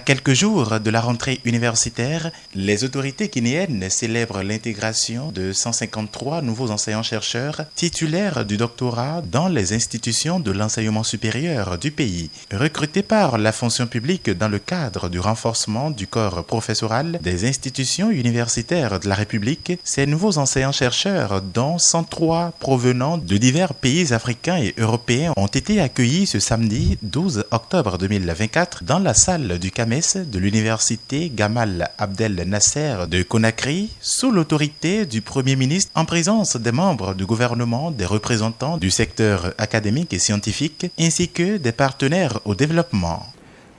quelques jours de la rentrée universitaire, les autorités guinéennes célèbrent l'intégration de 153 nouveaux enseignants-chercheurs titulaires du doctorat dans les institutions de l'enseignement supérieur du pays. Recrutés par la fonction publique dans le cadre du renforcement du corps professoral des institutions universitaires de la République, ces nouveaux enseignants-chercheurs, dont 103 provenant de divers pays africains et européens, ont été accueillis ce samedi 12 octobre 2024 dans la salle du CAMES de l'université Gamal Abdel Nasser de Conakry, sous l'autorité du Premier ministre, en présence des membres du gouvernement, des représentants du secteur académique et scientifique, ainsi que des partenaires au développement.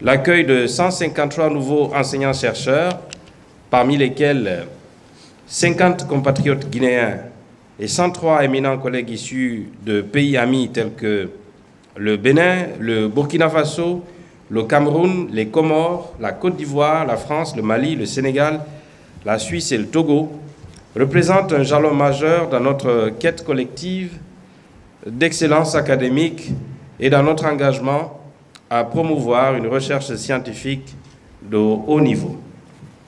L'accueil de 153 nouveaux enseignants-chercheurs, parmi lesquels 50 compatriotes guinéens et 103 éminents collègues issus de pays amis tels que le Bénin, le Burkina Faso, le Cameroun, les Comores, la Côte d'Ivoire, la France, le Mali, le Sénégal, la Suisse et le Togo, représente un jalon majeur dans notre quête collective d'excellence académique et dans notre engagement à promouvoir une recherche scientifique de haut niveau.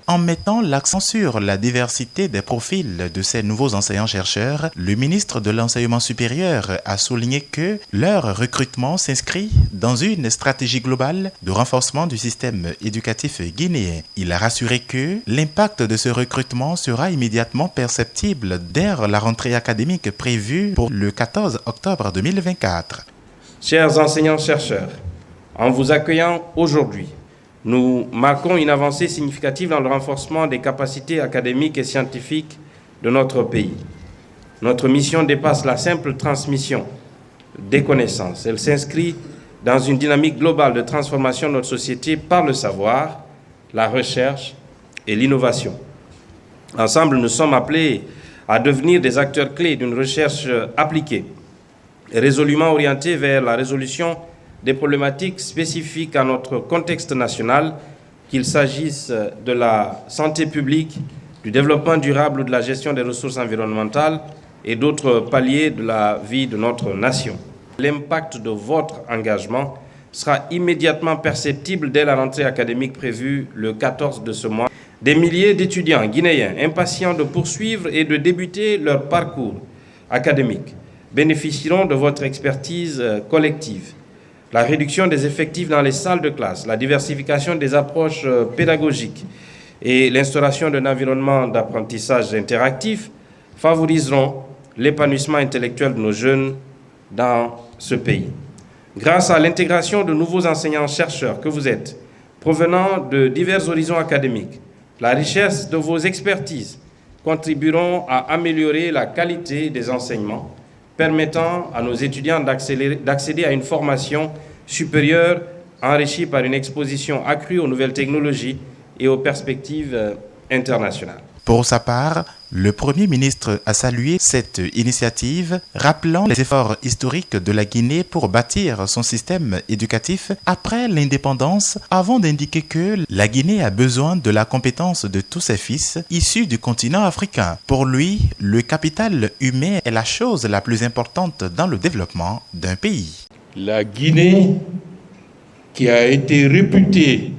En mettant l'accent sur la diversité des profils de ces nouveaux enseignants-chercheurs, le ministre de l'Enseignement supérieur a souligné que leur recrutement s'inscrit dans une stratégie globale de renforcement du système éducatif guinéen. Il a rassuré que l'impact de ce recrutement sera immédiatement perceptible dès la rentrée académique prévue pour le 14 octobre 2024. Chers enseignants-chercheurs, en vous accueillant aujourd'hui, nous marquons une avancée significative dans le renforcement des capacités académiques et scientifiques de notre pays. Notre mission dépasse la simple transmission des connaissances. Elle s'inscrit dans une dynamique globale de transformation de notre société par le savoir, la recherche et l'innovation. Ensemble, nous sommes appelés à devenir des acteurs clés d'une recherche appliquée et résolument orientée vers la résolution des problématiques spécifiques à notre contexte national, qu'il s'agisse de la santé publique, du développement durable ou de la gestion des ressources environnementales et d'autres paliers de la vie de notre nation. L'impact de votre engagement sera immédiatement perceptible dès la rentrée académique prévue le 14 de ce mois. Des milliers d'étudiants guinéens impatients de poursuivre et de débuter leur parcours académique bénéficieront de votre expertise collective. La réduction des effectifs dans les salles de classe, la diversification des approches pédagogiques et l'instauration d'un environnement d'apprentissage interactif favoriseront l'épanouissement intellectuel de nos jeunes dans ce pays. Grâce à l'intégration de nouveaux enseignants-chercheurs que vous êtes, provenant de divers horizons académiques, la richesse de vos expertises contribueront à améliorer la qualité des enseignements, permettant à nos étudiants d'accéder à une formation supérieure enrichie par une exposition accrue aux nouvelles technologies et aux perspectives internationales. Pour sa part, le Premier ministre a salué cette initiative, rappelant les efforts historiques de la Guinée pour bâtir son système éducatif après l'indépendance, avant d'indiquer que la Guinée a besoin de la compétence de tous ses fils issus du continent africain. Pour lui, le capital humain est la chose la plus importante dans le développement d'un pays. La Guinée, qui a été réputée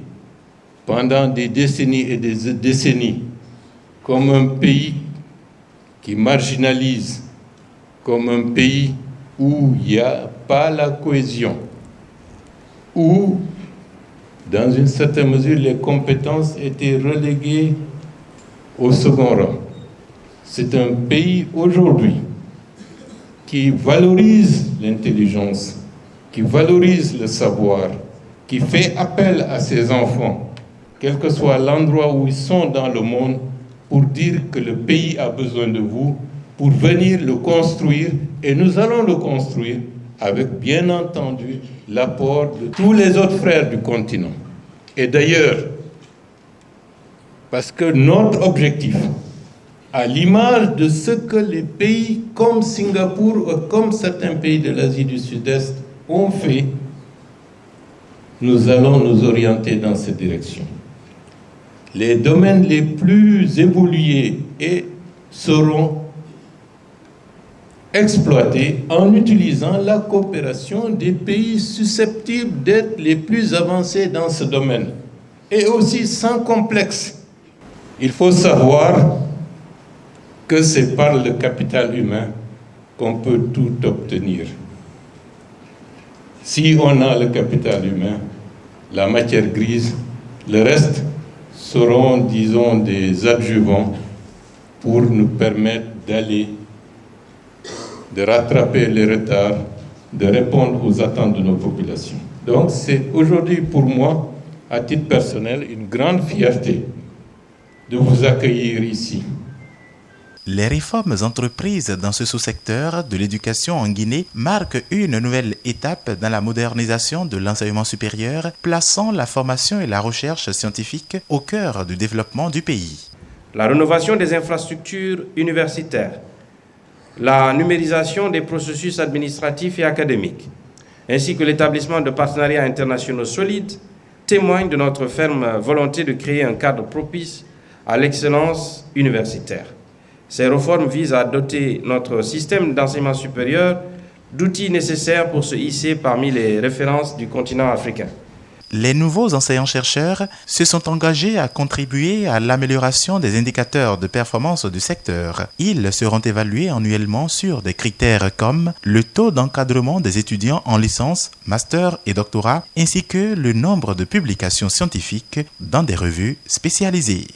pendant des décennies et des décennies comme un pays qui marginalise, comme un pays où il n'y a pas la cohésion, où, dans une certaine mesure, les compétences étaient reléguées au second rang. C'est un pays aujourd'hui qui valorise l'intelligence, qui valorise le savoir, qui fait appel à ses enfants, quel que soit l'endroit où ils sont dans le monde, pour dire que le pays a besoin de vous, pour venir le construire, et nous allons le construire avec, bien entendu, l'apport de tous les autres frères du continent. Et d'ailleurs, parce que notre objectif, à l'image de ce que les pays comme Singapour ou comme certains pays de l'Asie du Sud-Est ont fait, nous allons nous orienter dans cette direction. Les domaines les plus évolués seront exploités en utilisant la coopération des pays susceptibles d'être les plus avancés dans ce domaine. et aussi sans complexe. Il faut savoir que c'est par le capital humain qu'on peut tout obtenir. Si on a le capital humain, la matière grise, le reste seront, disons, des adjuvants pour nous permettre d'aller, de rattraper les retards, de répondre aux attentes de nos populations. Donc c'est aujourd'hui pour moi, à titre personnel, une grande fierté de vous accueillir ici. Les réformes entreprises dans ce sous-secteur de l'éducation en Guinée marquent une nouvelle étape dans la modernisation de l'enseignement supérieur, plaçant la formation et la recherche scientifique au cœur du développement du pays. La rénovation des infrastructures universitaires, la numérisation des processus administratifs et académiques, ainsi que l'établissement de partenariats internationaux solides, témoignent de notre ferme volonté de créer un cadre propice à l'excellence universitaire. Ces réformes visent à doter notre système d'enseignement supérieur d'outils nécessaires pour se hisser parmi les références du continent africain. Les nouveaux enseignants-chercheurs se sont engagés à contribuer à l'amélioration des indicateurs de performance du secteur. Ils seront évalués annuellement sur des critères comme le taux d'encadrement des étudiants en licence, master et doctorat, ainsi que le nombre de publications scientifiques dans des revues spécialisées.